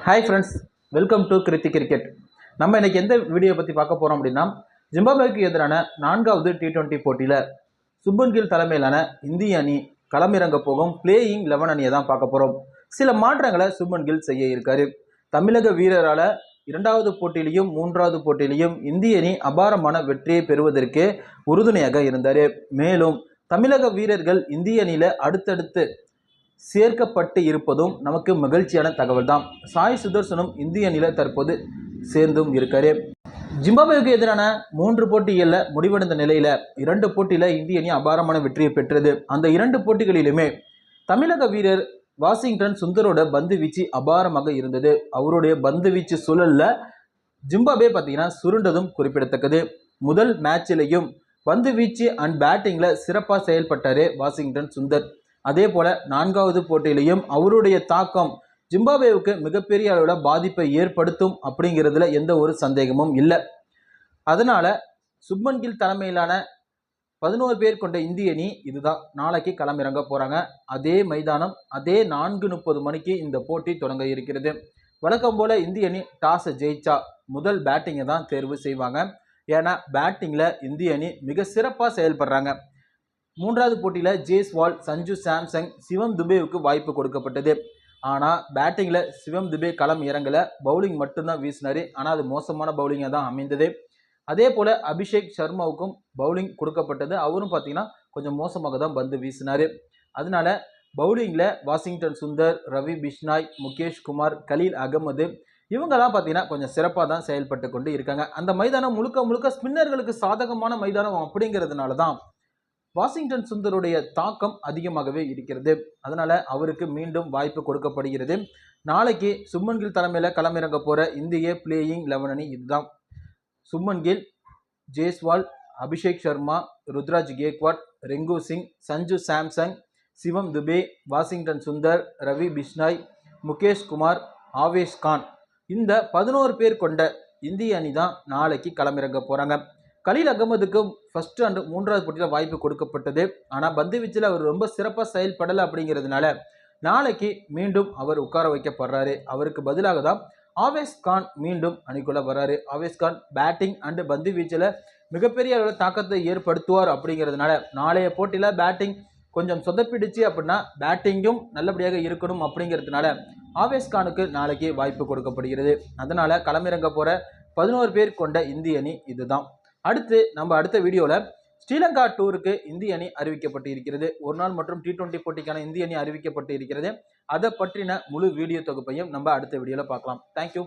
Hi friends, welcome to Kriti cricket. நம்ம இன்னைக்கு எந்த வீடியோ பற்றி பார்க்க போகிறோம் அப்படின்னா, ஜிம்பாப்வேக்கு எதிரான 4வது T20 போட்டியில் சுப்மன் கில் தலைமையிலான இந்திய அணி களமிறங்க போகும் பிளேயிங் 11 அணியை தான் பார்க்க போகிறோம். சில மாற்றங்களை சுப்மன் கில் செய்ய இருக்காரு. தமிழக வீரரால் 2வது போட்டியிலையும் 3வது போட்டியிலையும் இந்திய அணி அபாரமான வெற்றியை பெறுவதற்கு உறுதுணையாக இருந்தார். மேலும் தமிழக வீரர்கள் இந்திய அணியில் அடுத்தடுத்து சேர்க்கப்பட்டு இருப்பதும் நமக்கு மகிழ்ச்சியான தகவல் தான். சாய் சுதர்சனும் இந்திய அணியில் தற்போது சேர்ந்தும் இருக்காரு. ஜிம்பாப்வேக்கு எதிரான 3 போட்டிகளில் முடிவடைந்த நிலையில் 2 போட்டியில் இந்திய அணி அபாரமான வெற்றியை பெற்றது. அந்த 2 போட்டிகளிலுமே தமிழக வீரர் வாஷிங்டன் சுந்தரோட பந்து வீச்சு அபாரமாக இருந்தது. அவருடைய பந்து வீச்சு சுழல்ல ஜிம்பாப்வே பார்த்தீங்கன்னா சுருண்டதும் குறிப்பிடத்தக்கது. முதல் மேட்சிலையும் பந்து வீச்சு அண்ட் பேட்டிங்கில் சிறப்பாக செயல்பட்டார் வாஷிங்டன் சுந்தர். அதே போல 4வது போட்டியிலையும் அவருடைய தாக்கம் ஜிம்பாப்வேவுக்கு மிகப்பெரிய அளவில் பாதிப்பை ஏற்படுத்தும் அப்படிங்கிறதுல எந்த ஒரு சந்தேகமும் இல்லை. அதனால சுப்மன் கில் தலைமையிலான 11 பேர் கொண்ட இந்திய அணி இதுதான் நாளைக்கு களமிறங்க போறாங்க. அதே மைதானம், அதே 4:30 மணிக்கு இந்த போட்டி தொடங்க இருக்கிறது. வழக்கம் போல இந்திய அணி டாஸை ஜெயிச்சா முதல் பேட்டிங்கை தான் தேர்வு செய்வாங்க. ஏன்னா பேட்டிங்கில் இந்திய அணி மிக சிறப்பாக செயல்படுறாங்க. 3வது போட்டியில் ஜெய்ஸ்வால், சஞ்சு சாம்சங், சிவம் துபேவுக்கு வாய்ப்பு கொடுக்கப்பட்டது. ஆனால் பேட்டிங்கில் சிவம் துபே களம் இறங்கலை, பவுலிங் மட்டும்தான் வீசினார். ஆனால் அது மோசமான பவுலிங்காக தான் அமைந்தது. அதே போல் அபிஷேக் சர்மாவுக்கும் பவுலிங் கொடுக்கப்பட்டது. அவரும் பார்த்தீங்கன்னா கொஞ்சம் மோசமாக தான் பந்து வீசினார். அதனால பவுலிங்கில் வாஷிங்டன் சுந்தர், ரவி பிஷ்னாய், முகேஷ் குமார், கலீல் அகமது இவங்கெல்லாம் பார்த்தீங்கன்னா கொஞ்சம் சிறப்பாக தான் செயல்பட்டு கொண்டு இருக்காங்க. அந்த மைதானம் முழுக்க முழுக்க ஸ்பின்னர்களுக்கு சாதகமான மைதானம் அப்படிங்கிறதுனால தான் வாஷிங்டன் சுந்தருடைய தாக்கம் அதிகமாகவே இருக்கிறது. அதனால அவருக்கு மீண்டும் வாய்ப்பு கொடுக்கப்படுகிறது. நாளைக்கு சுப்மன் கில் தலைமையில் களமிறங்க போற இந்திய பிளேயிங் 11 அணி இதுதான். சுப்மன் கில், ஜெய்ஸ்வால், அபிஷேக் சர்மா, ருத்ராஜ் கேக்வாட், ரெங்கு சிங், சஞ்சு சாம்சங், சிவம் துபே, வாஷிங்டன் சுந்தர், ரவி பிஷ்னாய், முகேஷ் குமார், ஆவேஷ் கான், இந்த 11 பேர் கொண்ட இந்திய அணி தான் நாளைக்கு களமிறங்க போறாங்க. கலீல் அகமதுக்கு ஃபர்ஸ்ட் அண்ட் 3வது போட்டியில் வாய்ப்பு கொடுக்கப்பட்டது. ஆனால் பந்து வீச்சில் அவர் ரொம்ப சிறப்பாக செயல்படலை அப்படிங்கிறதுனால நாளைக்கு மீண்டும் அவர் உட்கார வைக்கப்படுறாரு. அவருக்கு பதிலாக தான் ஆவேஷ் கான் மீண்டும் அணிக்குள்ள வர்றாரு. ஆவேஷ் கான் பேட்டிங் அண்டு பந்து வீச்சில் மிகப்பெரிய அளவில் தாக்கத்தை ஏற்படுத்துவார். அப்படிங்கிறதுனால நாளைய போட்டியில் பேட்டிங் கொஞ்சம் சொதப்பிடுச்சு அப்படின்னா பேட்டிங்கும் நல்லபடியாக இருக்கணும் அப்படிங்கிறதுனால ஆவேஷ் கானுக்கு நாளைக்கு வாய்ப்பு கொடுக்கப்படுகிறது. அதனால களமிறங்க போற 11 பேர் கொண்ட இந்திய அணி இதுதான். அடுத்த வீடியோவில் ஸ்ரீலங்கா டூருக்கு இந்திய அணி அறிவிக்கப்பட்டு இருக்கிறது. ஒரு நாள் மற்றும் T20 போட்டிக்கான இந்திய அணி அறிவிக்கப்பட்டு இருக்கிறது. அதை பற்றின முழு வீடியோ தொகுப்பையும் நம்ம அடுத்த வீடியோவில் பார்க்கலாம். தேங்க்யூ.